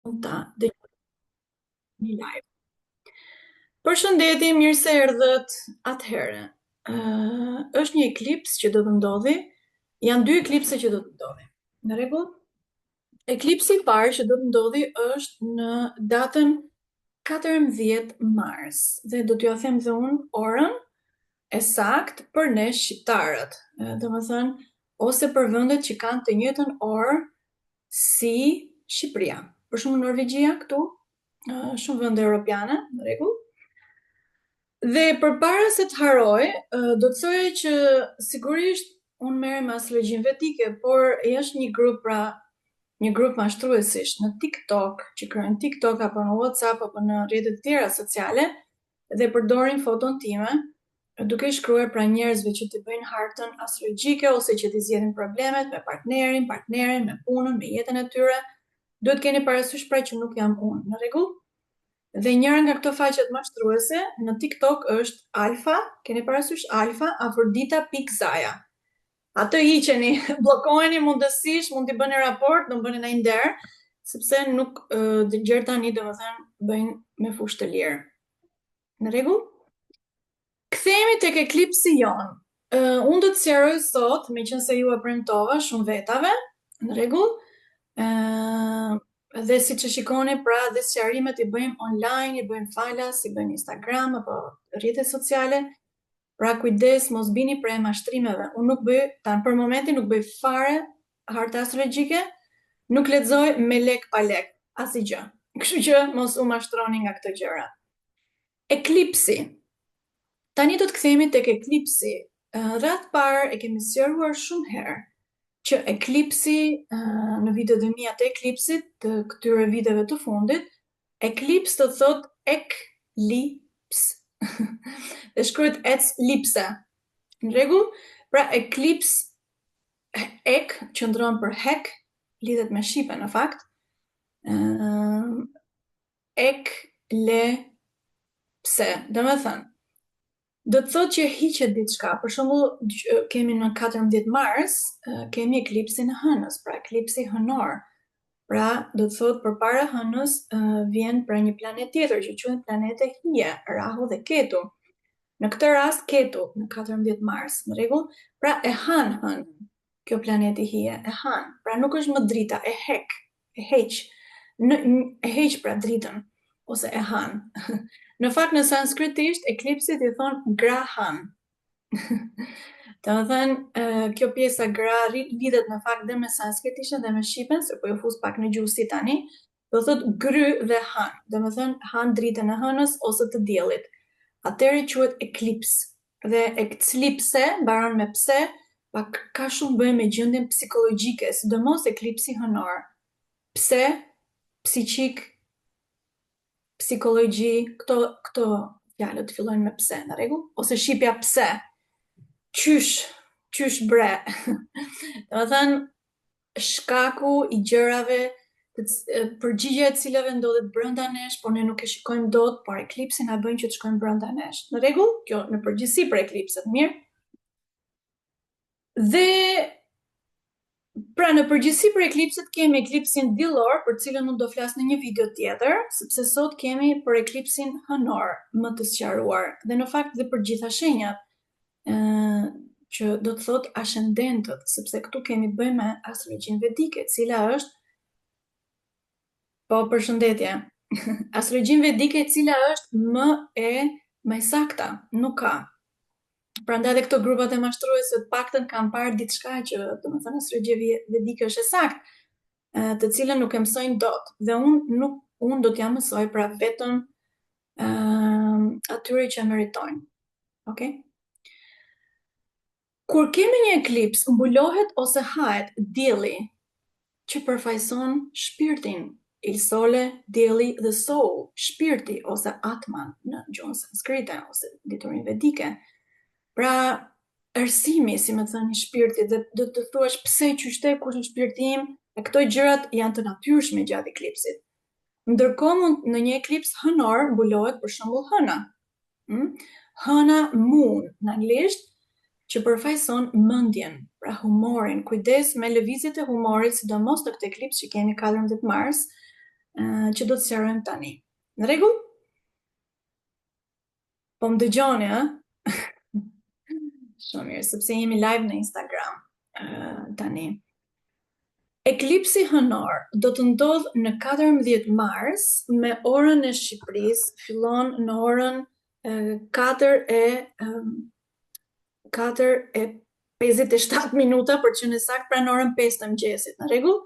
Ta dëgjoni një live. Përshëndetje, mirë se erdhët. Atëherë, është një eklips që do të ndodhi. Janë dy eklipse që do të ndodhi. Në rregull? Eklipsi i parë që do të ndodhi është në datën 14 mars dhe do t'ju them dhe unë orën e saktë për ne shqiptarët. Domethënë, ose për vendet që kanë të njëjtën orë si Shqipëria. Për shembull Norvegjia këtu, shumë vende europiane, në rregull. Dhe përpara se të haroj, do të thoya që sigurisht unë merrem me astrologjin vedike, por është një grup mashtruesish në TikTok, që krijojnë TikTok apo në WhatsApp apo në rrjetet e tjera sociale dhe përdorin foton time, duke shkruar pra njerëzve që të bëjnë hartën astrologjike ose që të zgjedhin problemet me partnerin, me punën, me jetën e tyre. Duhet keni parasysh pra që nuk jam unë, në rregull? Dhe njëra nga këto faqet mashtruese në TikTok është Alfa, keni parasysh Alfa, Afrodita.Zaja. Atë hiqeni, bllokoheni mundësisht, mund t'i bëni raport, do bëni ndaj nder, sepse nuk gjërat tani domethënë bëjnë me fushë të lirë. Në rregull? Kthehemi tek eklipsi jon. Unë do të sqaroj sot, meqense ju e premtova shumë vetave, në rregull? Dhe siç e shikoni, pra dhe sqarimet i bëjmë online, i bëjmë falas, i bëjmë Instagram apo rrjete sociale. Pra kujdes, mos bini prej mashtrimeve. Unë nuk bëj, për momentin nuk bëj fare harta astrologjike, nuk lexoj me lek pa lek, asgjë. Kështu që mos u mashtroni nga këto gjëra. Eklipsi. Tani do të kthehemi tek eklipsi. Rreth parë e kemi sqaruar shumë herë që eklipsi, në videot e mia të eklipsit, të këtyre viteve të fundit, eklips të thot eklips. Dhe shkruhet eclipse. Në rregull? Pra eklips ek qëndron për hek, lidhet me shipe në fakt. Ek le pse, domethënë do të thotë që hiqet diçka. Për shembull, kemi në 14 mars, kemi eklipsin e hënës, pra eklipsi hënor. Pra, do të thotë përpara hënës vjen pra një planet tjetër që quhet planeti hije, Rahu dhe Ketu. Në këtë rast Ketu në 14 mars, në rregull? Pra e han hënën. Kjo planeti hije e han. Pra nuk është më drita, e hek, e heq. E heq pra dritën ose e han. Në fakt në sanskritisht eklipsit i thon grahan. Domethënë, kjo pjesa gra lidhet në fakt dhe me sanskritishtën dhe me shqipen, se po ju fus pak në gjuhë si tani, do thot gry dhe han. Domethënë han dritën e hënës ose të diellit. Atëherë quhet eklips. Dhe eclipse mbaron me pse, pak ka shumë bëjë me gjendjen psikologjike, sidomos eklipsi hënor. Pse, psiqik, psikologji, këto fjalët fillojnë me pse, në rregull? Ose shqipja pse? Qysh bre? Domethënë shkaku i gjërave, përgjigja e cilave ndodhet brenda nesh, por ne nuk e shikojmë dot, por eklipsi na bën që të shkojmë brenda nesh. Në rregull? Kjo në përgjithësi për eklipset, mirë? Dhe pra në përgjithësi për eklipset kemi eklipsin diellor, për cilën unë do flas në një video tjetër, sepse sot kemi për eklipsin hënor më të sqaruar, dhe në fakt dhe për gjitha shenjat, që do të thot ascendentët, sepse këtu kemi të bëjmë me astrologjin vedike, cila është po përshëndetje. Astrologjin vedike, cila është më e sakta, nuk ka. Prandaj edhe këto grupat e mashtruese të paktën kanë parë diçka që, domethënë, astrologjia vedike është e saktë, të cilën nuk e mësojnë dot. Dhe unë do t'ja mësoj pra vetëm atyre që meritojnë. Okay? Kur kemi një eklips, mbulohet ose hahet dielli, që përfaqëson shpirtin, il sole, dielli dhe soul, shpirti ose atman në gjuhën sanskrite ose diturinë vedike. Pra, arsimi, si më thënë, shpirti, dhe do të thuash pse qyshte, kush është shpirti im, e këto gjërat janë të natyrshme gjatë eklipsit. Ndërkohë në një eklips hënor mbulohet për shembull hëna. Hëna moon në anglisht, që përfaqëson mendjen, pra humorin. Kujdes me lëvizjet e humorit, sidomos në këtë eklips që kemi 14 mars, që do të sqarojmë tani. Në rregull? Po më dëgjoni, ë? Shumë mirë, sepse jemi live në Instagram tani. Eklipsi hënor do të ndodh në 14 mars me orën e Shqipërisë, fillon në orën 4:57 minuta për që në sakt pra në orën 5 të mëngjesit, në rregull?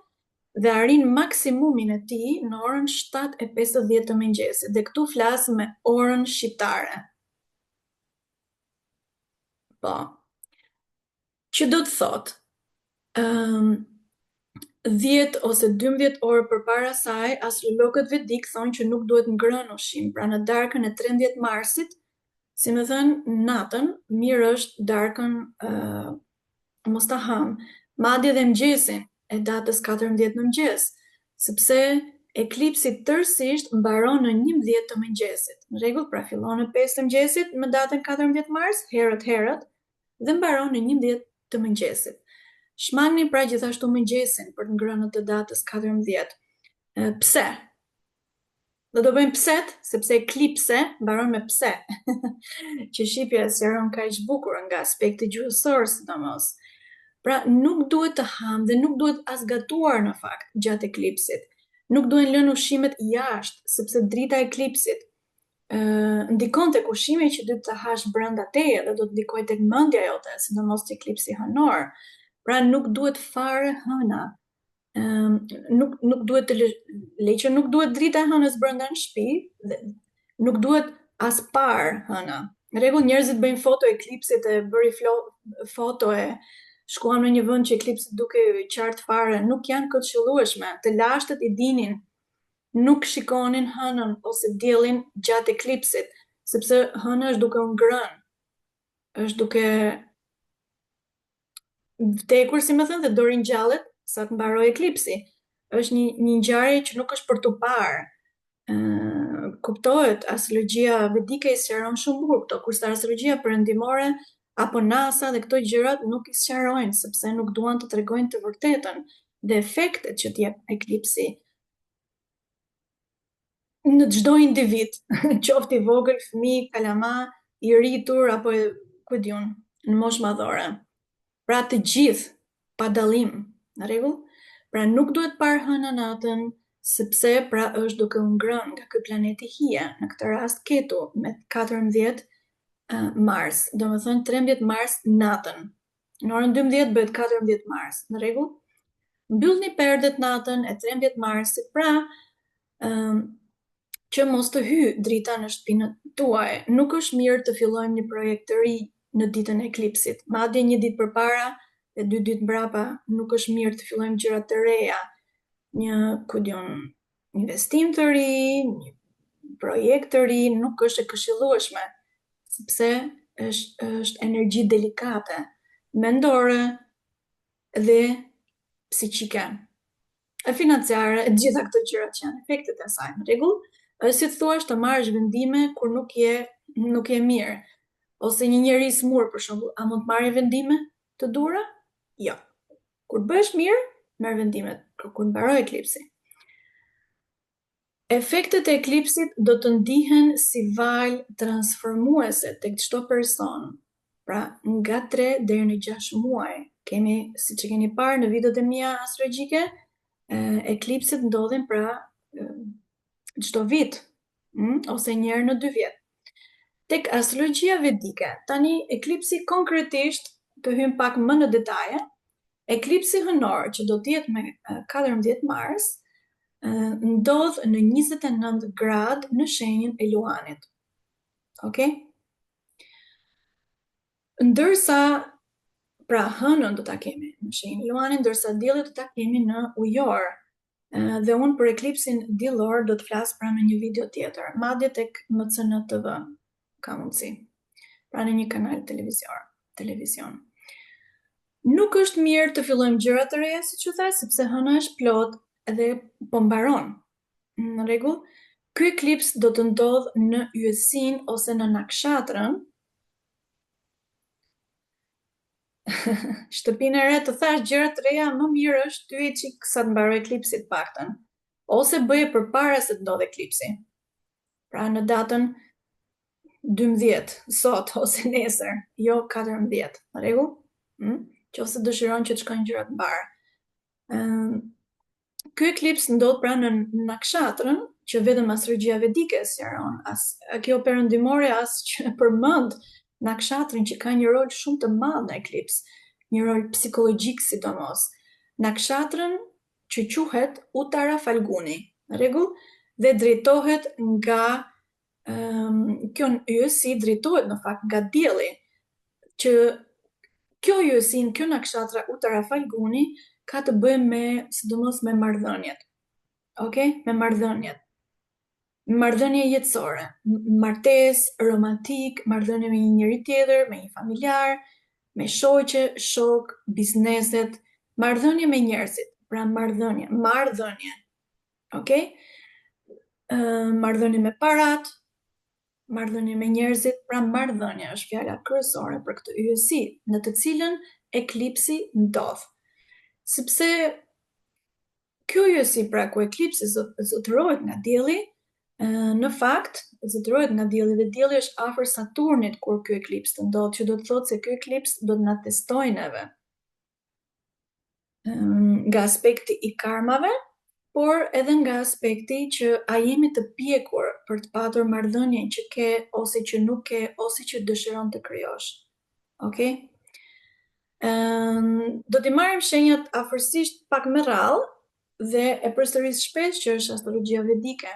Dhe arrin maksimumin e tij në orën 7:50 të mëngjesit. Dhe këtu flas me orën shqiptare. Po. Që do të thotë, 10 ose 12 orë përpara saj, astrologët vedik thonë që nuk duhet ngrënë ushqim. Pra në darkën e 13 marsit, si më thënë, natën, mirë është darkën mos ta ham, madje dhe mëngjesin e datës 14 në mëngjes, sepse eklipsi tërësisht mbaron në 11 të mëngjesit. Në rregull, pra fillon në 5 të mëngjesit me datën 14 mars, herët, dhe mbaron në 11 të mëngjesit. Shmangni pra gjithashtu mëngjesin për të ngrënët të datës 14. Pse? Do të bëjmë pset, sepse eklipse mbaron me pse. Që shqipja sqaron kaq bukur nga aspekti gjuhësor sidomos. Pra nuk duhet të ham dhe nuk duhet as gatuar në fakt gjatë eklipsit. Nuk duhen lënë ushqimet jashtë, sepse drita e eklipsit ndikon tek ushqimi që do të hash brenda teje dhe do të ndikojë tek mendja jote, sidomos te eklipsi hënor. Pra nuk duhet fare hëna. Nuk duhet të leqë, nuk duhet drita e hënës brenda në shtëpi, dhe nuk duhet as par hëna. Në rregull, njerëzit bëjnë foto eklipsit e bëri foto e shkuam në një vend që eklipsi duke qartë fare, nuk janë këshillueshme. Të lashtët i dinin, nuk shikonin hënën ose diellin gjatë eklipsit, sepse hëna është duke u ngrënë, është duke vdekur, si më thënë, dhe do ringjallet sa të mbarojë eklipsi. Është një ngjarje që nuk është për tu parë. Kuptohet, astrologjia vedike i sqaron shumë bukur këto, kurse astrologjia perëndimore apo NASA dhe këto gjërat nuk i sqarojnë, sepse nuk duan të tregojnë të vërtetën dhe efektet që t'jep eklipsi në çdo individ, qoftë i vogël, fëmijë, kalama, i rritur apo ku diun, në moshë madhore. Pra të gjithë, pa dallim, në rregull? Pra nuk duhet parë hëna natën, sepse pra është duke u ngrënë nga ky planeti hije, në këtë rast Ketu, me 14 mars, domethënë 13 mars natën. Në orën 12 bëhet 14 mars, në rregull? Mbyllni perdet natën e 13 marsit, pra që mos të hyj drita në shtëpinë tuaj. Nuk është mirë të fillojmë një projekt të ri në ditën e eklipsit. Madje një ditë përpara e 2 ditë mbrapa nuk është mirë të fillojmë gjëra të reja. Një investim të ri, një projekt të ri nuk është e këshillueshme, sepse është energji delikate, mendore dhe psiqike. E financiare, e gjitha këto gjëra që janë efektet e saj, në rregull? Është si të thuash të marrësh vendime kur nuk je mirë. Ose një njeri i smur, për shembull, a mund të marrë vendime të dhura? Jo. Kur bëhesh mirë, merr vendimet, kur mbaroj eklipsi. Efektet e eklipsit do të ndihen si valë transformuese tek çdo person. Pra, nga 3 deri në 6 muaj. Kemi, siç e keni parë në videot e mia astrologjike, eklipsit ndodhin pra çdo vit, ose një herë në 2 vjet. Tek astrologjia vedike, tani eklipsi konkretisht, të hym pak më në detaje, eklipsi hënor që do të jetë me 14 mars, ndodh në 29 gradë në shenjën e Luanit. Okej? Ndërsa pra hënën do ta kemi në shenjën e Luanit, ndërsa diellin do ta kemi në Ujor. Dhe unë për eklipsin diellor do të flas pra në një video tjetër, madje tek MCN TV ka mundësi, pra në një kanal televizion. Nuk është mirë të fillojmë gjëra të reja, siç u thash, sepse hëna është plot dhe po mbaron. Në rregull? Ky eklips do të ndodh në yjesin ose në nakshatrën. Shtëpinë e re të thash gjëra të reja, më mirë është ty çik sa të mbaroj eklipsi të paktën. ose bëje përpara se të ndodhe eklipsi. Pra në datën 12, sot ose nesër, jo 14, në rregull? Qofse dëshiron që të shkojnë gjërat mbar. Ky eklips ndodh pra në nakshatrën që vetëm astrologjia vedike sqaron. Kjo perëndimore as që përmend nakshatrën që ka një rol shumë të madh në eklips, një rol psikologjik sidomos. Nakshatrën që quhet Uttara Falguni, në rregull, dhe drejtohet nga kjo yësi drejtohet në fakt nga dielli, që kjo yësi, kjo nakshatra Uttara Falguni ka të bëjë me, sidomos me marrëdhëniet. Okej? Me marrëdhëniet. Marrëdhënie jetësore, martesë, romantik, marrëdhënie me një njeri tjetër, me një familjar, me shoqe, shok, bizneset, marrëdhënie me njerëzit. Pra marrëdhënie. Okej? Marrëdhënie me parat, marrëdhënie me njerëzit, pra marrëdhënie është fjala kryesore për këtë yjesi, në të cilën eklipsi ndodh. Sepse kjo yjesi, pra ku eklipsi zotërohet nga dielli, në fakt zotërohet nga dielli dhe dielli është afër Saturnit kur ky eklips të ndodh, që do të thotë se ky eklips do të na testojë neve nga aspekti i karmave, por edhe nga aspekti që a jemi të pjekur për të patur marrëdhënien që ke, ose që nuk ke, ose që dëshiron të krijosh. Okej? Do t'i marrim shenjat afërsisht pak me radhë dhe e përsëris shpesh që është astrologjia vedike.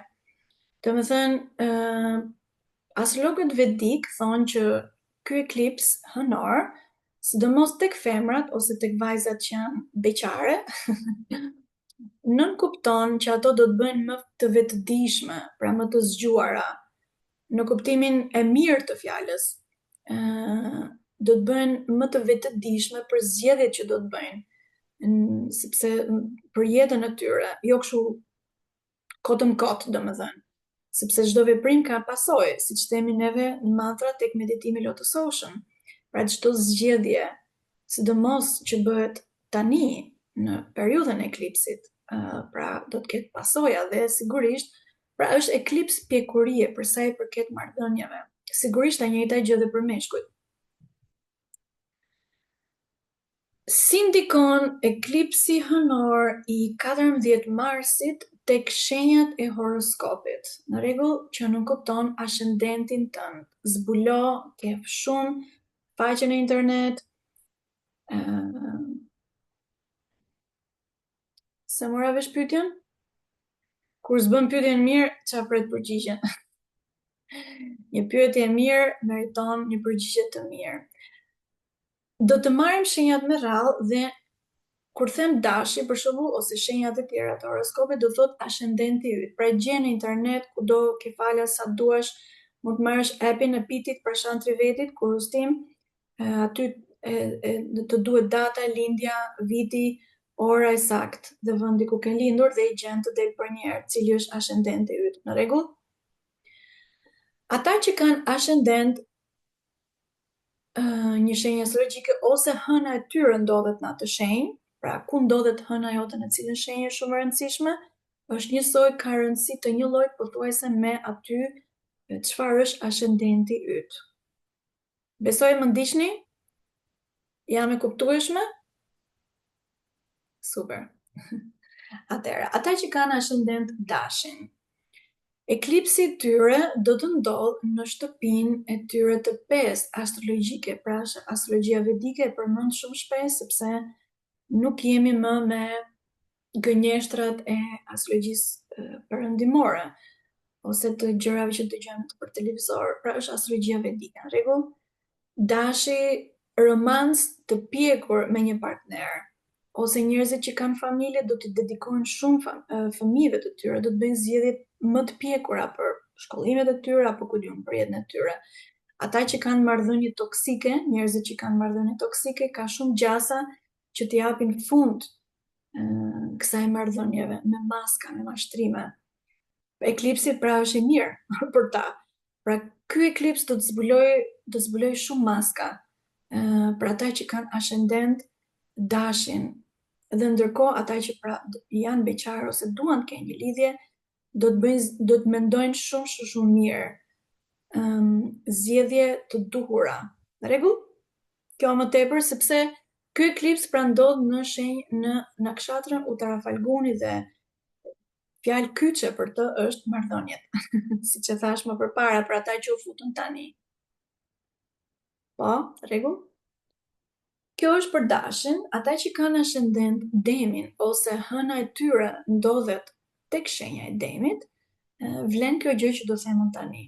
Domethënë, astrologët vedik thonë që ky eklips hënor, sidomos tek femrat ose tek vajzat që janë beqare, nënkupton që ato do të bëjnë më të vetëdijshme, pra më të zgjuara, në kuptimin e mirë të fjalës. Do të bëjnë më të vetëdijshme për zgjedhjet që do të bëjnë, sepse për jetën e tyre, jo kështu kotën kot, domethënë, sepse çdo veprim ka pasojë, siç themi neve në mantra tek meditimi lotusoshëm. Pra çdo zgjedhje, sidomos që bëhet tani në periudhën e eklipsit, pra do të ketë pasoja dhe sigurisht, pra është eklips pjekurie për sa i përket marrëdhënieve. Sigurisht e njëjta gjë dhe për meshkujt. Si ndikon eklipsi hënor i 14 marsit tek shenjat e horoskopit? Në rregull, që nënkupton ascendentin tënd. Zbulo, ke shumë faqe në internet, se mora vesh pyetjen? Kur s'bën pyetjen mirë, çfarë pret përgjigjen? Një pyetje e mirë meriton një përgjigje të mirë. Do të marrim shenjat me radhë dhe kur them dashi, për shembull, ose shenjat e tjera të horoskopit, do thot ascendenti yt. Pra gjen në internet, kudo ke fala sa duash, mund të marrësh appin e Pitit për shantri vetit, kurostim, aty të duhet data, lindja, viti, ora e sakt dhe vendi ku ke lindur dhe i gjen të del për një herë cili është ascendenti yt. Në rregull? Ata që kanë ascendent një shenjë astrologjike ose hëna e tyre ndodhet në atë shenjë, pra ku ndodhet hëna jote në cilën shenjë është shumë e rëndësishme, është njësoj ka rëndësi të një lloj pothuajse me aty çfarë është ascendenti yt. Besoj më ndiqni? Jam e kuptueshme? Super. Atëherë, ata që kanë ascendent dashin, eklipsi i tyre do të ndodh në shtëpinë e tyre të 5 astrologjike, pra astrologjia vedike e përmend shumë shpesh sepse nuk jemi më me gënjeshtrat e astrologjisë perëndimore ose të gjërave që dëgjojmë për televizor, pra është astrologjia vedike, në rregull? Dashi, romancë të pjekur me një partner, ose njerëzit që kanë familje do t'i dedikojnë shumë fëmijëve të tyre, do të bëjnë zgjedhje më të pjekura për shkollimet e tyre apo ku diun për jetën e tyre. Ata që kanë marrëdhënie toksike, njerëzit që kanë marrëdhënie toksike, ka shumë gjasa që t'i japin fund kësaj marrëdhënieve me maska, me mashtrime. Eklipsi pra është i mirë për ta. Pra ky eklips do të zbuloj shumë maska për ata që kanë ascendent dashin, Dhe ndërkohë ata që pra janë beqar ose duan të kenë një lidhje, do të mendojnë shumë mirë. Zgjedhje të duhura. Në rregull? Kjo më tepër sepse ky eklips pra ndodh në shenjë në nakshatrën Uttara Falguni dhe fjalë kyçe për të është marrëdhëniet. Siç e thash më përpara për ata që u futën tani. Po, rregull? Kjo është për dashin, ata që kanë ascendent demin ose hëna e tyre ndodhet tek shenja e demit, vlen kjo gjë që do them tani.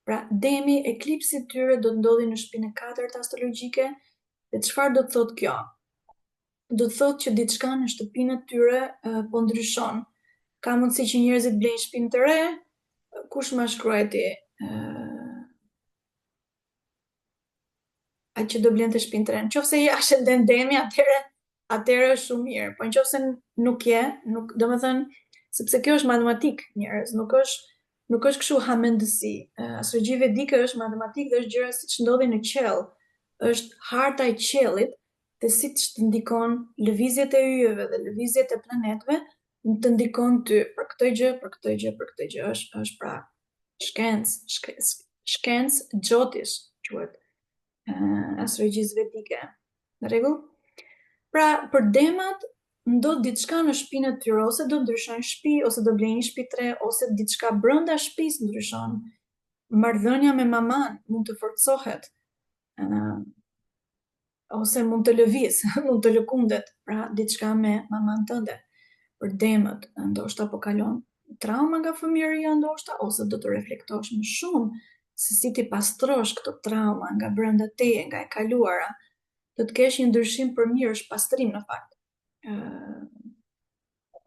Pra, demi, eklipsi i tyre do të ndodhi në shtëpinë e 4 astrologjike, dhe çfarë do të thotë kjo? Do të thotë që diçka në shtëpinë e tyre po ndryshon. Ka mundësi që njerëzit blejnë shtëpinë të re, kush ma shkruaj ti? Atë që do blente shtëpinë të re. Nëse je ascendent demi, atëherë është shumë mirë. Po nëse nuk je, domethënë, sepse kjo është matematik, njerëz, nuk është kështu hamendësi. Astrologji vedike është matematik dhe është gjëra siç ndodhin në qell. Është harta e qellit, dhe siç të ndikon lëvizjet e yjeve dhe lëvizjet e planetëve, të ndikon ty për këtë gjë, është pra shkencë gjotish quhet. Astrologjisë vedike. Në rregull? Pra, për demat ndodh diçka në shtëpinë e tyre, ose do ndryshojnë shtëpi, ose do blejnë një shtëpi të re, ose diçka brenda shtëpisë ndryshon. Marrëdhënia me maman mund të forcohet, ose mund të lëviz, mund të lëkundet, pra diçka me maman tënde. Për demët, ndoshta po kalon trauma nga fëmijëria ndoshta, ose do të reflektosh më shumë se si ti pastrosh këto trauma nga brenda teje, nga e kaluara, do të kesh një ndryshim për mirë, është pastrim në fakt.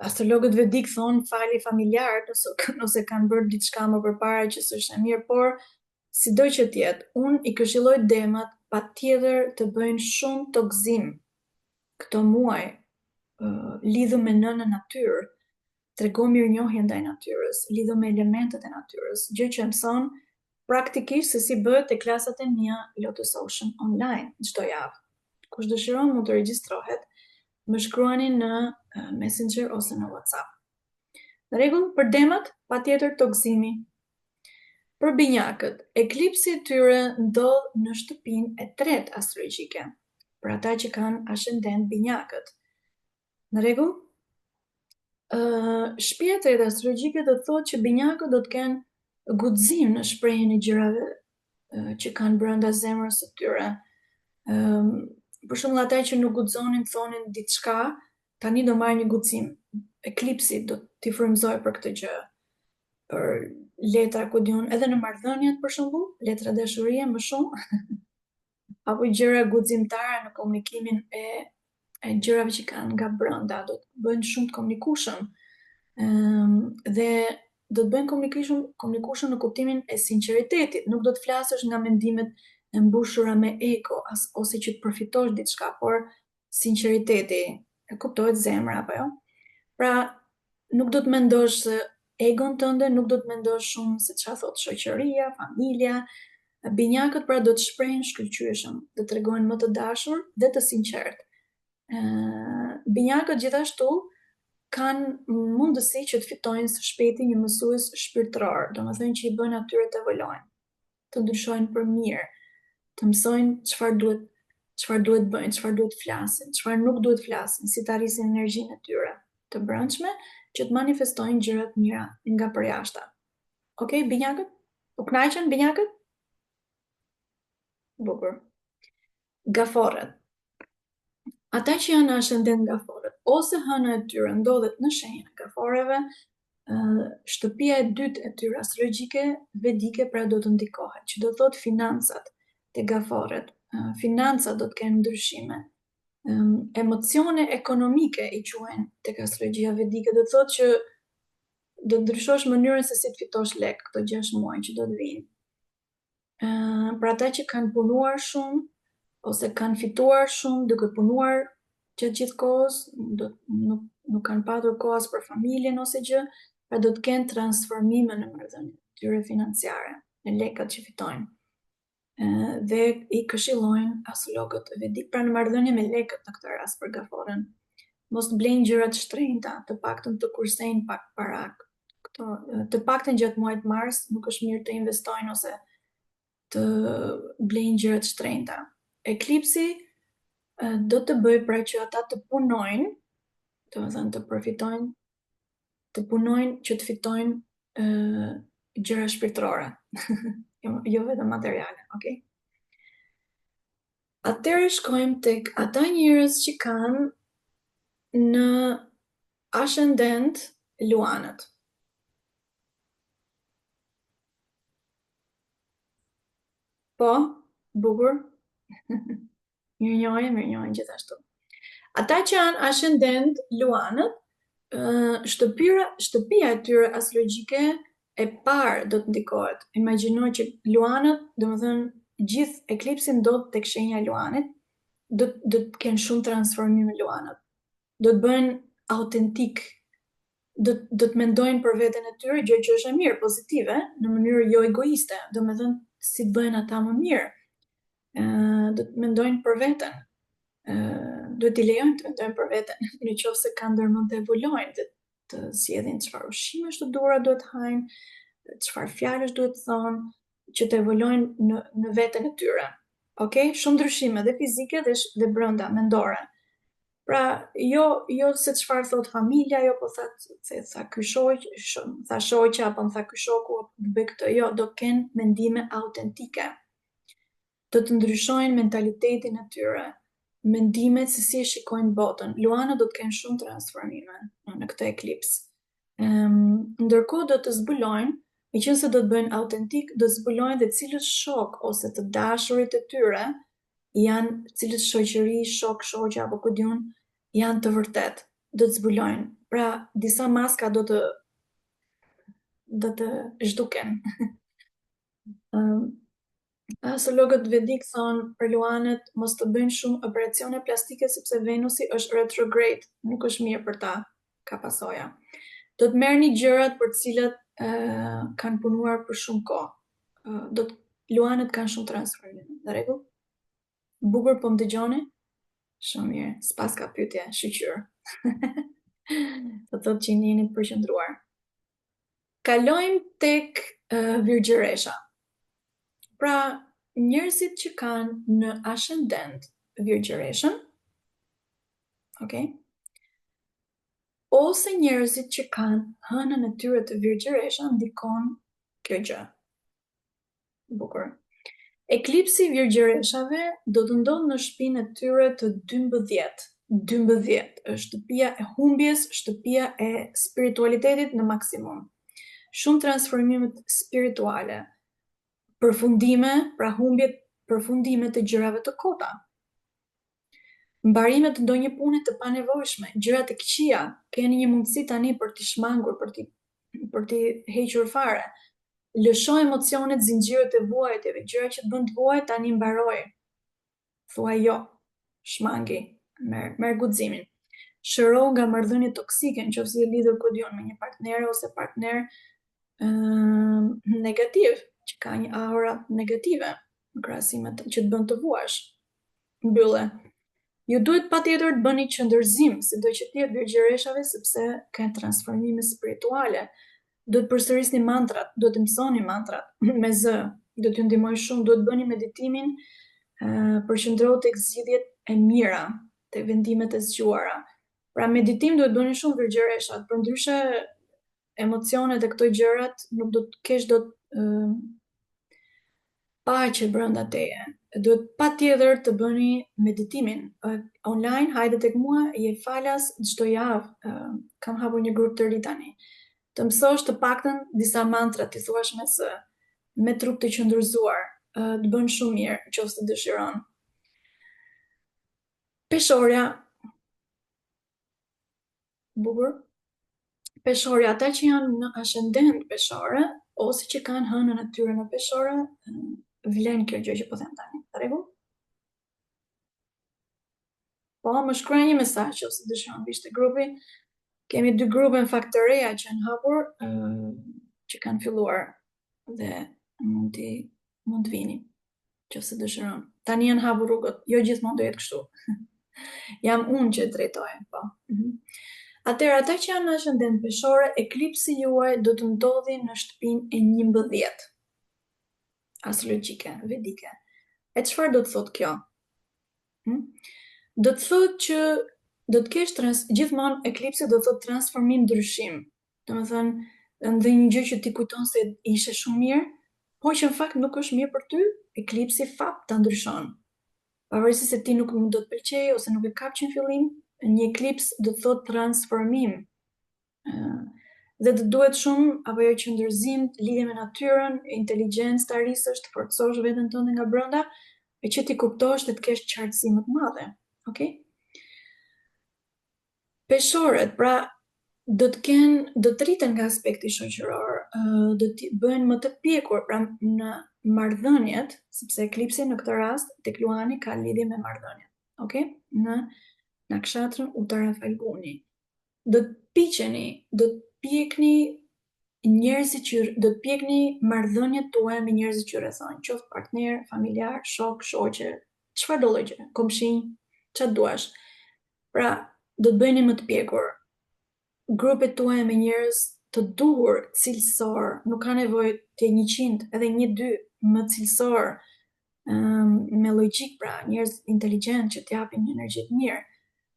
Astrologët vedik thonë fali familjar nëse kanë bërë diçka më përpara që s'është e mirë, por sido që tjetë, unë i këshilloj demat patjetër të bëjnë shumë të gëzim këto muaj, lidhur me nënën natyrë, tregon mirënjohje ndaj natyrës, lidhur me elementet e natyrës, gjë që mëson praktikisht se si bëhet te klasat e mia Lotus Ocean online çdo javë. Kush dëshiron mund të regjistrohet, më shkruani në Messenger ose në WhatsApp. Në rregull, për demat, patjetër tokëzimi. Për binjakët, eklipsi i tyre ndodh në shtëpinë e 3 astrologjike, për ata që kanë ascendent binjakët. Në rregull? Shtëpia e 3 astrologjike do të thotë që binjakët do të kenë guxim në shprehjen e gjërave që kanë brenda zemrës së tyre. Për shembull, ata që nuk guxonin thonin diçka, tani do marrin një guxim. Eklipsi do t'i frymëzojë për këtë gjë. Për letra, ku diun, edhe në marrëdhëniet për shembull, letra dashurie më shumë, apo gjëra guximtare në komunikimin e gjërave që kanë nga brenda, do të bëjnë shumë të komunikueshëm. Dhe do të bëjnë komunikueshëm në kuptimin e sinqeritetit, nuk do të flasësh nga mendimet e mbushura me ego, ose që të përfitosh diçka, por sinqeriteti, e kuptohet zemra apo jo? Pra, nuk do të mendosh se egon tënde, nuk do të mendosh shumë se çfarë thot shoqëria, familja. Binjakët pra do të shprehin shkëlqyeshëm, do të tregojnë më të dashur dhe të sinqert. Binjakët gjithashtu kanë mundësi që të fitojnë së shpejti një mësues shpirtëror, domethënë që i bën atyre të evolojnë, të ndryshojnë për mirë, të mësojnë çfarë duhet bëjnë, çfarë duhet flasin, çfarë nuk duhet flasin, si të arrisin energjinë e tyre të brendshme, që të manifestojnë gjëra të mira nga përjashta. Okej, binjakët? U kënaqën binjakët? Bukur. Gaforët. Ata që janë ascendent gaforët, ose hëna e tyre ndodhet në shenjën e gaforeve, shtëpia e 2 e tyre astrologjike vedike pra do të ndikohet, që do të thotë financat te gaforët. Financat do të kenë ndryshime. Emocione ekonomike i quajnë tek astrologjia vedike, do të thotë që do të ndryshosh mënyrën se si të fitosh lek këto 6 muaj që do të vinë. Për ata që kanë punuar shumë, ose kanë fituar shumë duke punuar gjatë gjithë kohës, nuk kanë patur kohë as për familjen ose gjë, pra do të kenë transformime në marrëdhëniet tyre financiare, në lekat që fitojnë. Dhe i këshillojnë astrologët vedik, pra në marrëdhënie me lekët në këtë rast për gaforën. mos blejnë gjërat shtrenjta, të paktën të kursejnë pak para. Të paktën gjatë muajit mars nuk është mirë të investojnë ose të blejnë gjërat shtrenjta. Eklipsi do të bëjë pra që ata të punojnë, domethënë të përfitojnë, të punojnë që të fitojnë gjëra shpirtërore, jo vetëm materiale, okay? Atëherë shkojmë tek ata njerëz që kanë në ascendent luanët. Po, bukur. Mirë gjithashtu. Ata që janë ascendent luanët, shtëpia e tyre astrologjike e parë do të ndikohet. Imagjino që luanët, domethënë gjithë eklipsi ndodh tek shenja e luanit, do të kenë shumë transformime luanët. Do të bëhen autentik, do të mendojnë për veten e tyre, gjë që është e mirë, pozitive, në mënyrë jo egoiste, domethënë si të bëhen ata më mirë. Do të mendojnë për veten. Duhet t'i lejojnë të mendojnë për veten, në qoftë se kanë ndërmend të evolojnë, të zgjedhin çfarë ushqimesh të duhura duhet hajnë, çfarë fjalësh duhet thonë, që të evolojnë në veten e tyre. Okay? Shumë ndryshime dhe fizike dhe brenda mendore. Pra, jo se çfarë thot familja, jo po se tha ky shoq, tha shoqja apo tha ky shoku, bëj këtë, jo, do kenë mendime autentike. Do të ndryshojnë mentalitetin e tyre, mendimet se si e shikojnë botën. Luana do të kenë shumë transformime në këtë eklips. Ndërkohë do të zbulojnë, meqense do të bëjnë autentik, do të zbulojnë dhe cilët shok ose të dashurit e tyre janë, cilët shoqëri, shok, shoqja apo ku diun, janë të vërtet. Do të zbulojnë. Pra, disa maska do të zhduken. Astrologët vedik thonë për luanët mos të bëjnë shumë operacione plastike sepse Venusi është retrograde, nuk është mirë për ta, ka pasoja. Do të merrni gjërat për të cilat kanë punuar për shumë kohë. Luanët kanë shumë transformime. Në rregull? Bukur, po më dëgjoni? Shumë mirë, s'pas ka pyetje, shqyr. Do thotë që jeni të përqendruar. Kalojmë tek Virgjëresha. Pra, njerëzit që kanë në ascendent Virgjëreshën, okay? Ose njerëzit që kanë hënën e tyre të Virgjëreshën, ndikon kjo gjë. Bukur. Eklipsi Virgjëreshave do të ndodhë në shtëpinë e tyre të 12. 12 është shtëpia e humbjes, shtëpia e spiritualitetit në maksimum. Shumë transformimet spirituale, përfundime, pra humbje përfundime të gjërave të kota. Mbarime të ndonjë pune të panevojshme, gjëra të këqija, keni një mundësi tani për t'i shmangur, për t'i hequr fare. Lësho emocionet, zinxhirët e vuajtjeve, gjëra që të bën të vuajt tani mbaroj. Thuaj jo, shmangi, merr guximin. Shëro nga marrëdhënie toksike, nëse je lidhur kodion me një partner ose partner negativ, që ka një aura negative, në krahasim që të bën të vuash. Mbylle. Ju duhet patjetër të bëni qëndërzim, sido që të jetë Virgjëreshave, sepse kanë transformime spirituale. Duhet përsërisni mantrat, duhet të mësoni mantrat me zë, do t'ju ndihmoj shumë, duhet bëni meditimin, përqendrohu tek zgjidhjet e mira, tek vendimet e zgjuara. Pra meditim duhet bëni shumë Virgjëreshat, përndryshe emocionet e këto gjërat nuk do të kesh dot paqe brenda teje. Duhet patjetër të bëni meditimin online, hajde tek mua, je falas çdo javë, kam hapur një grup të ri tani. Të mësosh të paktën disa mantra, ti thuash me zë, me trup të qëndruzuar, të bën shumë mirë, nëse të dëshiron. Peshorja, bukur. Peshorja, ata që janë në ascendent peshore, ose që kanë hënën e tyre në peshore, vlen kjo gjë që po them tani. Rregull? Po, më shkruaj një mesazh ose dëshiron vishte grupi. Kemi 2 grupe në fakt të reja që janë hapur, që kanë filluar dhe mund të vini, nëse dëshiron. Tani janë hapur rrugët, jo gjithmonë do jetë kështu. Jam unë që drejtoj, po. Atëherë, ata që janë në ascendent peshore, eklipsi juaj do të ndodhi në shtëpinë e 11. Astrologjike, vedike. E çfarë do të thotë kjo? Do të thotë që do të kesh gjithmonë eklipsi do të thotë transformim, ndryshim. Domethënë, ndë një gjë që ti kujton se ishe shumë mirë, po që në fakt nuk është mirë për ty, eklipsi fap ta ndryshon. Pavarësisht se ti nuk do të pëlqej ose nuk e kap që në fillim, një eklips do të thotë transformim. Dhe të duhet shumë apo jo qëndërzim, lidhje me natyrën, inteligjencë të arrisësh, të forcosh veten tënde nga brenda, e që ti kuptosh dhe të kesh qartësi më të madhe. Okay? Peshorët, pra, do të rriten nga aspekti shoqëror, do të bëhen më të pjekur, pra në marrëdhëniet, sepse eklipsi në këtë rast tek Luani ka lidhje me marrëdhëniet. Okay? Në nakshatrën Uttara Falguni. Do të piqeni, do të pjekni njerëzit që do të pjekni marrëdhëniet tuaja me njerëzit që rrethon, qoftë partner, familjar, shok, shoqe, çfarë do lloj, komshinj, çfarë duash. Pra, do të bëheni më të pjekur. Grupet tuaja me njerëz të duhur, cilësor, nuk ka nevojë të 100, edhe 1-2, më cilësor, me logjik, pra, njerëz inteligjent që t'japin një energji të mirë.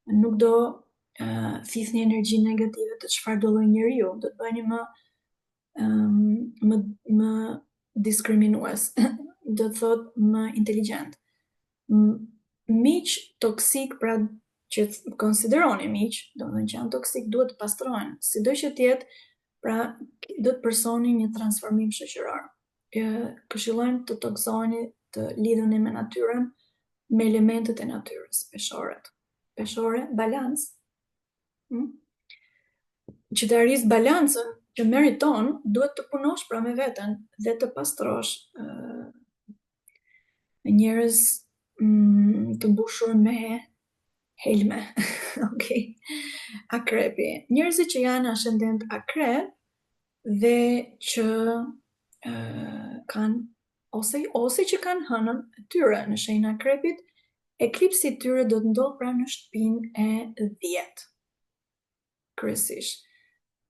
Nuk do thithni energji negative të çfarë do lloj njeriu, do të bëheni më diskriminues, do të thotë më inteligjent. Miq toksik, pra që konsideroni miq, domethënë që janë toksik, duhet të pastrohen, sido që të jetë, pra do të përsoni një transformim shoqëror. Këshillojmë të toksoni, të lidhuni me natyrën, me elementet e natyrës, peshorët. Peshore, balancë. Që të arris balancën që meriton, duhet të punosh pra me veten dhe të pastrosh njerëz të mbushur me helme. Okay. Akrepi. Njerëzit që janë ascendent akrep dhe që kanë ose që kanë hënën e tyre në shenjën e akrepit, eklipsi i tyre do të ndodhë pra në shtëpinë e 10. Kryesisht.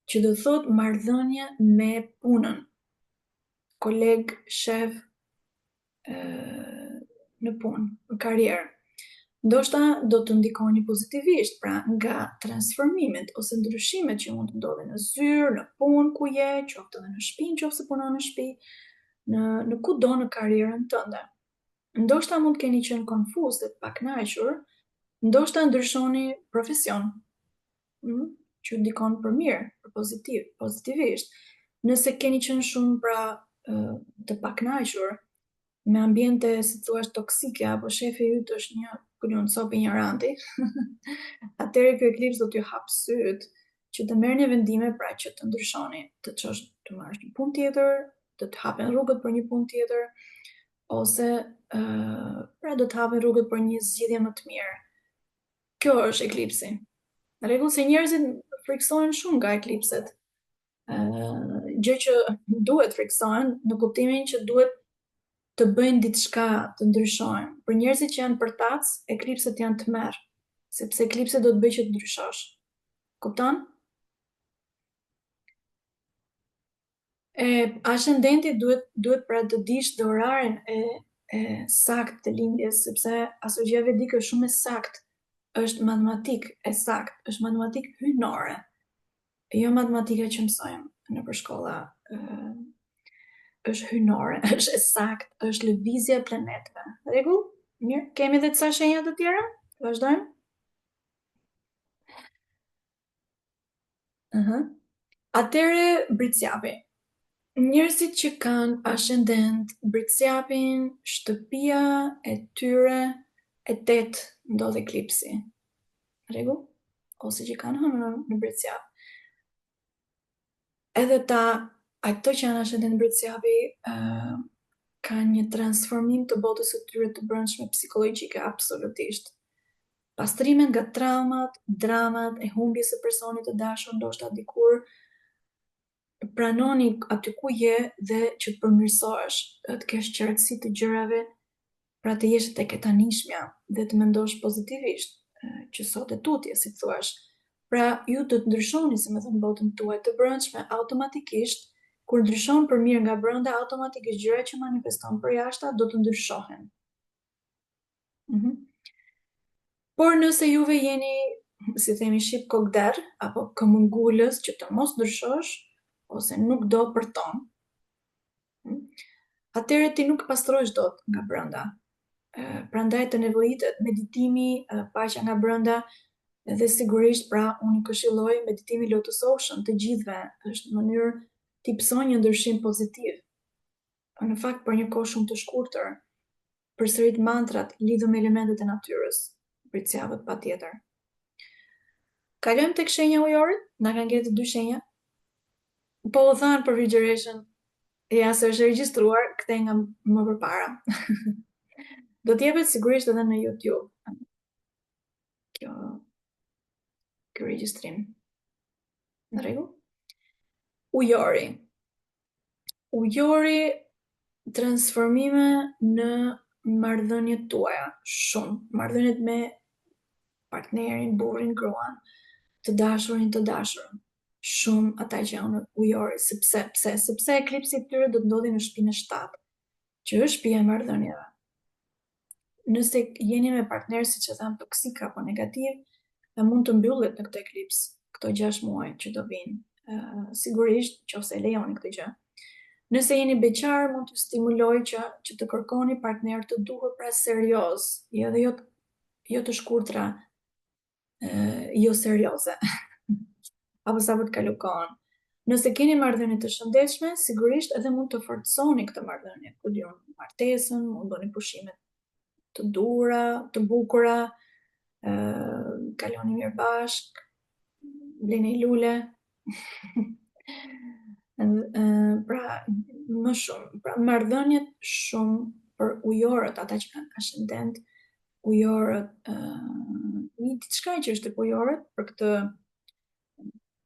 Që do thotë marrëdhënie me punën. Koleg, shef, në punë, në karrierë. Ndoshta do të ndikoni pozitivisht, pra nga transformimet ose ndryshimet që mund të ndodhin në zyrë, në punë ku je, qoftë edhe në shtëpi, nëse punon në shtëpi, në kudo në karrierën tënde. Ndoshta mund të keni qenë konfuz dhe të pakënaqur, ndoshta ndryshoni profesion, që ndikon për mirë, për pozitivisht. Nëse keni qenë shumë pra të pakënaqur me ambiente, si thua, toksike, apo shefi yt është një copë ignoranti, atëherë ky eklips do t'ju hap syt që të merrni vendime pra që të ndryshoni, të çosh të marrësh një punë tjetër, të të hapen rrugët për një punë tjetër, ose pra do të hapen rrugët për një zgjidhje më të mirë. Kjo është eklipsi. Në rregull, se njerëzit friksohen shumë nga eklipset. Gjë që duhet friksohen në kuptimin që duhet të bëjnë diçka, të ndryshojnë. Për njerëzit që janë përtac, eklipset janë tmerr, sepse eklipset do të bëjë që të ndryshosh. Kupton? Ascendenti duhet pra të dish dhe orarin e sakt të lindjes, sepse astrologjia vedike është shumë e sakt, është matematik e sakt, është matematik hyjnore, jo matematika që mësojmë në përshkolla, është hyjnore, është e sakt, është lëvizja e planeteve. Rregull? Mirë, kemi edhe ca shenja të tjera? Vazhdojmë? Atëre Britsjapi. Njerëzit që kanë ascendent Britsjapin, shtëpia e tyre e 8 ndodh eklipsi. Rregull? Ose që kanë hënën në Britsjap. Edhe ato që janë ascendent Britsjapi kanë një transformim të botës së tyre të brendshme psikologjike, absolutisht. Pastrimet nga traumat, dramat e humbjes së personit të dashur, ndoshta dikur, pranoni aty ku je dhe që të përmirësohesh, të kesh qartësi të gjërave, pra të jesh tek e tanishmja dhe të mendosh pozitivisht. që sot e tutje, si thuash. Pra, ju të ndryshoni, si më thënë, botën tuaj të brendshme automatikisht, kur ndryshon për mirë nga brenda, automatikisht gjërat që manifeston për jashta do të ndryshohen. Por nëse juve jeni, si themi shqip, kokder, apo këmbëngulës që të mos ndryshosh, ose nuk do për ton, atëherë ti nuk pastrohesh dot nga brenda. Prandaj të nevojitet meditimi, paqja nga brenda, dhe sigurisht, pra, unë këshilloj meditimi Lotus Ocean të gjithëve, është në mënyrë t'i pësoj një ndryshim pozitiv. Në fakt, për një kohë shumë të shkurtër, përsërit mantrat lidhur me elementet e natyrës, pritësjavët patjetër. Kalojmë tek shenja ujorit, na kanë gjetur 2 shenja. Po u thanë për refrigeration, ja se është regjistruar, kthej nga më përpara. Do t'jepet sigurisht edhe në YouTube. Kjo regjistrim. Në rregull? Ujori. Ujori transformime në marrëdhëniet tuaja, shumë. Marrëdhëniet me partnerin, burrin, gruan, të dashurin, të dashurën. Shumë ata që janë ujori, sepse eklipsi i tyre do të ndodhi në shtëpinë 7, që është shtëpia e marrëdhënieve. Nëse jeni me partner, siç e tham, toksik apo negativ, mund të mbyllet në këtë eklips, këto 6 muaj që do vinë. Sigurisht, nëse e lejoni këtë gjë. Nëse jeni beqar, mund të stimuloj që të kërkoni partner të duhur, pra serioz, jo të shkurtra, jo serioze. Apo sa për të kalu kohën. Nëse keni marrëdhënie të shëndetshme, sigurisht edhe mund të forconi këtë marrëdhënie, ku diun, martesën, mund bëni pushime të duhura, të bukura, kaloni mirë bashk, bleni lule. Pra, më shumë, pra marrëdhëniet shumë për ujorët, ata që kanë ascendent, ujorët, një diçka që është tek ujorët për këtë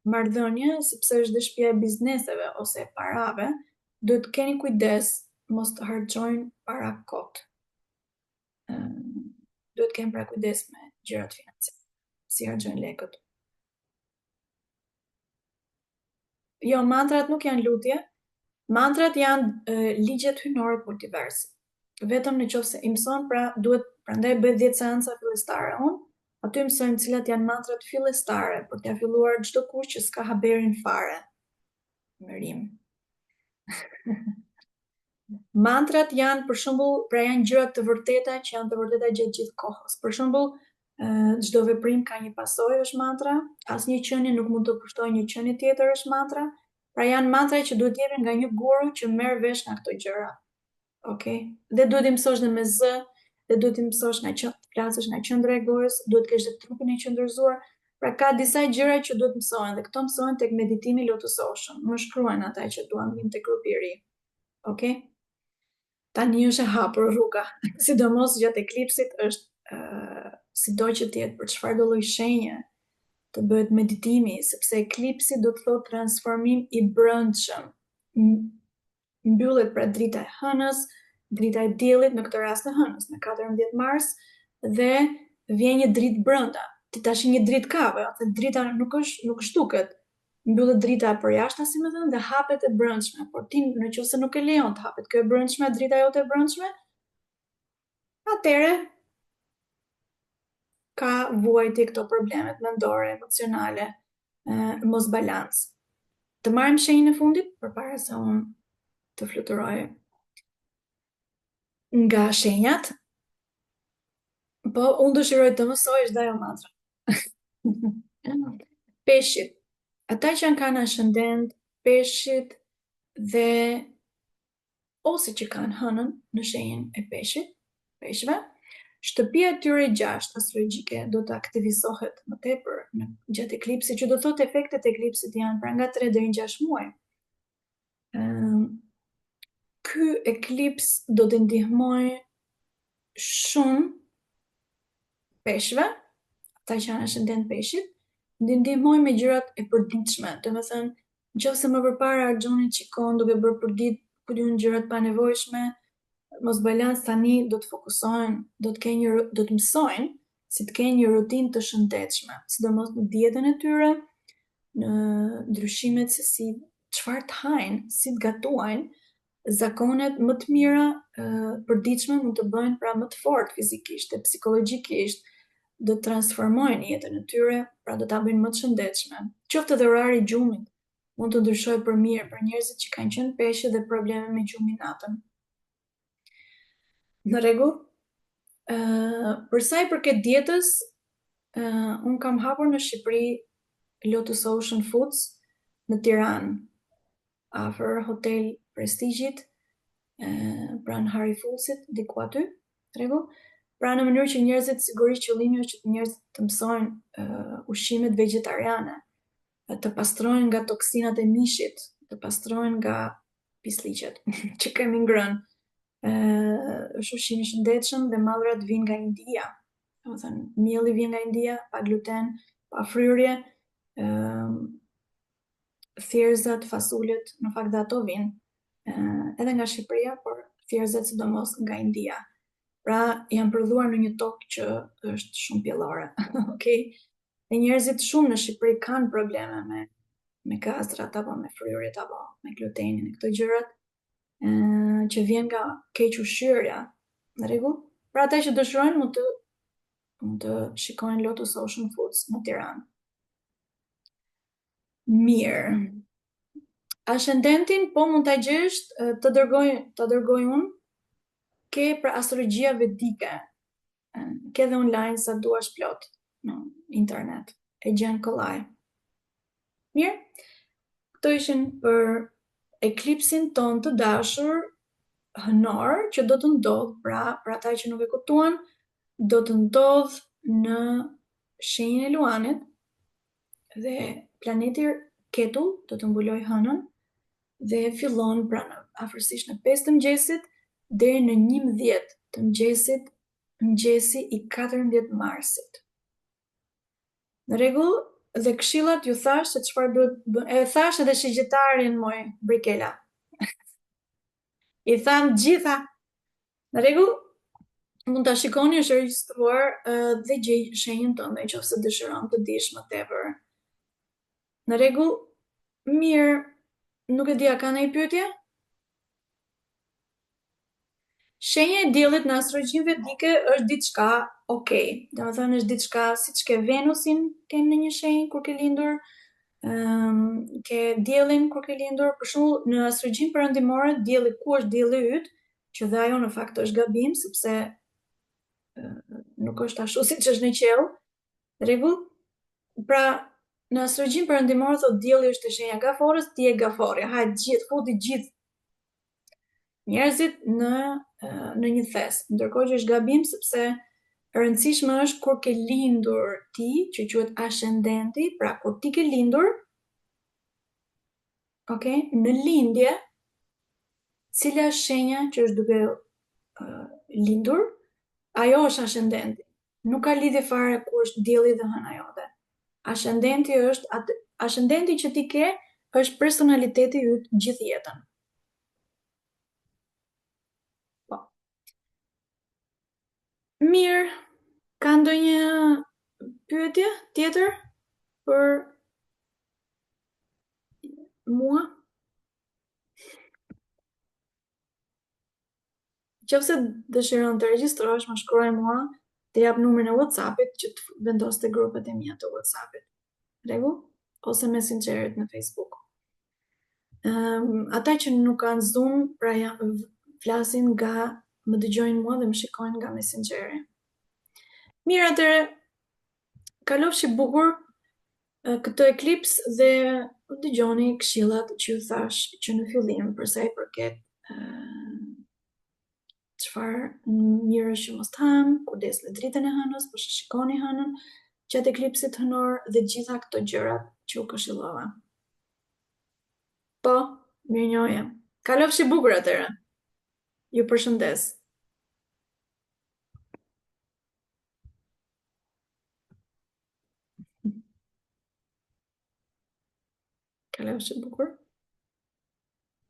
marrëdhënie, sepse është dhe shtëpia e bizneseve ose e parave, duhet të keni kujdes mos të harxojnë para kot. Duhet të kemi pra kujdes me gjërat financiare, si harxojnë lekët. Jo, mantrat nuk janë lutje, mantrat janë ligjet hyjnore të multiversit. Vetëm nëse i mëson, pra duhet, prandaj bëj 10 seanca fillestare unë, aty mësojmë cilat janë mantrat fillestare për t'ia filluar çdo kush që s'ka haberin fare. Mërim. Mantrat janë, për shembull, pra janë gjëra të vërteta që janë të vërteta gjatë gjithë kohës. Për shembull, çdo veprim ka një pasojë, është mantra, asnjë qenie nuk mund të pushtojë një qenie tjetër, është mantra. Pra janë mantra që duhet jepen nga një guru që merr vesh nga këto gjëra. Okej? Dhe duhet i mësosh dhe me zë, dhe duhet i mësosh të flasësh nga qendra e gojës, duhet të kesh dhe trupin e qëndërzuar. Pra ka disa gjëra që duhet mësohen dhe këto mësohen tek meditimi Lotus Ocean. Më shkruajnë ata që duan vinë tek grupi i ri. Okej? Tani është e hapur rruga. Sidomos gjatë eklipsit është sido që të jetë për çfarë do lloj shenje të bëhet meditimi, sepse eklipsi do të thotë transformim i brendshëm. Mbyllet pra drita e hënës, drita e diellit, në këtë rast të hënës, në 14 mars, dhe vjen një dritë brenda. Ti tash një dritë ka, atë drita nuk shtuket. Mbyllet drita për jashtë, si më thënë, dhe hapet e brendshme. Por ti nëse nuk e lejon të hapet kjo e brendshme, drita jote e brendshme, atëre ka vuajtje këto problemet mendore, emocionale, mos balans. Të marrim shenjën e fundit përpara se unë të fluturoj nga shenjat. Po, unë dëshiroj të mësoj është dhe ajo mantra. Peshqit. Ata që kanë ascendent, peshqit dhe ose që kanë hënën në shenjën e peshqve, shtëpia e tyre 6 astrologjike do të aktivizohet më tepër gjatë eklipsit, që do thotë efektet e eklipsit janë pra nga 3 deri në 6 muaj. Ky eklips do të ndihmojë shumë peshqve, ata që janë ascendent peshqit, ndihmoj me gjërat e përditshme, domethënë, nëse më përpara harxhonin çikon duke bërë përdit, ku diun gjërat pa nevojshme, mos balans tani do të fokusohen, do të mësojnë si të kenë një rutinë të shëndetshme, sidomos në dietën e tyre, në ndryshimet se si çfarë të hajnë, si të gatuajnë, zakonet më të mira përditshme mund të bëjnë pra më të fortë fizikisht e psikologjikisht, do të transformojnë jetën e tyre, pra do ta bëjnë më të shëndetshme. Qoftë edhe orari i gjumit mund të ndryshojë për mirë për njerëzit që kanë qenë peshë dhe probleme me gjumin natën. Në rregull? Për sa i përket dietës, unë kam hapur në Shqipëri Lotus Ocean Foods në Tiranë, afër Hotel Prestigjit, pranë Harry Foodsit, diku aty, rregull. Pra në mënyrë që njerëzit, sigurisht qëllimi është që njerëzit të mësojnë ushqimet vegetariane, të pastrojnë nga toksinat e mishit, të pastrojnë nga pisliqet që kemi ngrënë. Është ushqim i shëndetshëm dhe mallrat vijnë nga India. Domethënë, mielli vjen nga India, pa gluten, pa fryrje, thjerëzat, fasulet, në fakt dhe ato vijnë edhe nga Shqipëria, por thjerëzat sidomos nga India. Pra, janë prodhuar në një tokë që është shumë pjellore, okay? Dhe njerëzit shumë në Shqipëri kanë probleme me gastrat, apo me fryrjet, apo me glutenin e këto gjërat, që vjen nga keq ushqyerja, në rregull? Pra ata që dëshirojnë mund të shikojnë Lotus Ocean Foods në Tiranë. Mirë. Ascendentin po mund ta gjesh, të dërgoj unë, ke pra astrologjia vedike, ke dhe online sa duash plot në internet, e gjen kollaj. Mirë, këto ishin për eklipsin ton të dashur hënor, që do të ndodh, pra ata që nuk e kuptuan, do të ndodh në shenjën e Luanit, dhe planeti Ketu do të mbuloj hënën, dhe fillon pra afërsisht në 5 të mëngjesit deri në 11 të mëngjesit, mëngjesi i 14 marsit. Në rregull, dhe këshillat ju thash se çfarë duhet e thash edhe shigjetarin moj Brikela. I tham gjitha. Në rregull, mund ta shikoni, është regjistruar dhe gjej shenjën tënde nëse dëshiron të dish më tepër. Në rregull, mirë, nuk e di a ka ndonjë pyetje? Shenja e diellit në astrologjinë vedike është diçka okay. Domethënë është diçka siç ke Venusin, ke në një shenjë kur ke lindur, ke diellin kur ke lindur. Për shembull, në astrologjinë perëndimore, dielli ku është dielli yt, që dhe ajo në fakt është gabim, sepse nuk është ashtu siç është në qiell. Rregull? Pra, në astrologjinë perëndimore thotë dielli është e shenja gaforës, ti e gaforja. Hajde gjithë, futi gjithë njerëzit në një thes, ndërkohë që është gabim sepse e rëndësishme është kur ke lindur ti, që quhet ascendenti, pra kur ti ke lindur, okay, në lindje, cila është shenja që është duke lindur, ajo është ascendenti. Nuk ka lidhje fare ku është dielli dhe hëna jote. Ascendenti që ti ke është personaliteti yt gjithë jetën. Mirë, ka ndonjë pyetje tjetër për mua? Nëse dëshiron të regjistrohesh, më shkruaj mua, të jap numrin e WhatsAppit që të vendos te grupet e mia të WhatsAppit. Rregull? Ose Messengerit në Facebook. Ata që nuk kanë Zoom, pra flasin nga, më dëgjojnë mua dhe më shikojnë nga Messengeri. Mirë, atëre, kalofshi bukur këtë eklips dhe dëgjoni këshillat që ju thash që në fillim, për sa i përket çfarë mirë është që mos të hanë, kujdes me dritën e hënës, po shikoni hënën gjatë eklipsit hënor dhe gjitha këto gjërat që u këshillova. Po, mirënjohje. Kalofshi bukur atëre. Ju përshëndes. Kalofshi bukur.